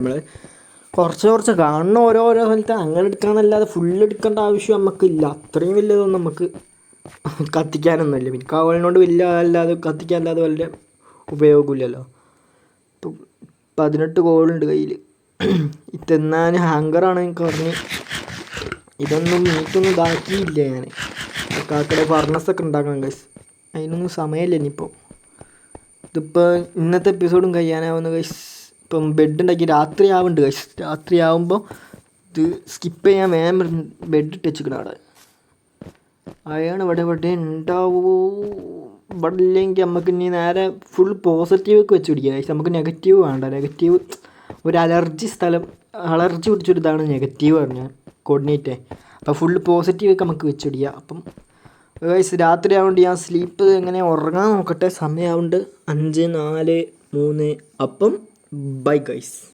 നമ്മൾ കുറച്ച് കുറച്ച് കാണുന്ന ഓരോരോ സ്ഥലത്ത് അങ്ങനെ എടുക്കാമെന്നല്ലാതെ ഫുള്ള് എടുക്കേണ്ട ആവശ്യം നമുക്കില്ല. അത്രയും വലിയതൊന്നും നമുക്ക് കത്തിക്കാനൊന്നുമില്ല. പിന്നെ കവളിനോട് വലിയ അല്ലാതെ കത്തിക്കാനല്ലാതെ വലിയ ഉപയോഗമില്ലല്ലോ. ഇപ്പം 18 കോളുണ്ട് കയ്യിൽ. തിന്നാൻ ഹാങ്കറാണ് പറഞ്ഞ് ഇതൊന്നും മീറ്റൊന്നും ഇതാക്കിയില്ല. ഞാൻ കാക്കയുടെ ഫർണസൊക്കെ ഉണ്ടാക്കണം ഗൈസ്. അതിനൊന്നും സമയമില്ല ഇനിയിപ്പോൾ. ഇതിപ്പോൾ ഇന്നത്തെ എപ്പിസോഡും കഴിയാനാവുന്ന ഗൈസ്. ഇപ്പം ബെഡ് ഉണ്ടാക്കി രാത്രി ആവുന്നുണ്ട് ഗൈസ്. രാത്രി ആവുമ്പോൾ ഇത് സ്കിപ്പ് ചെയ്യാൻ വേഗം ബെഡ് ഇട്ട് വെച്ചിരിക്കണം അവിടെ. അയാണ് ഇവിടെ ഉണ്ടാവുമോ? ഇവിടെ ഇല്ലെങ്കിൽ നമുക്ക് ഇനി നേരെ ഫുൾ പോസിറ്റീവൊക്കെ വെച്ച് പിടിക്കുക ഗൈസ്. നമുക്ക് നെഗറ്റീവ് വേണ്ട. നെഗറ്റീവ് ഒരു അലർജി പിടിച്ചൊരിതാണ് നെഗറ്റീവ് പറഞ്ഞാൽ കോർഡിനേറ്റേ. അപ്പോൾ ഫുൾ പോസിറ്റീവൊക്കെ നമുക്ക് വെച്ച് പിടിക്കുക. അപ്പം ഗൈസ് രാത്രി ആവുകൊണ്ട് ഞാൻ സ്ലീപ്പ് എങ്ങനെ ഉറങ്ങാൻ നോക്കട്ടെ. സമയമാവുണ്ട് 5, 4, 3. അപ്പം ബൈ ഗൈസ്.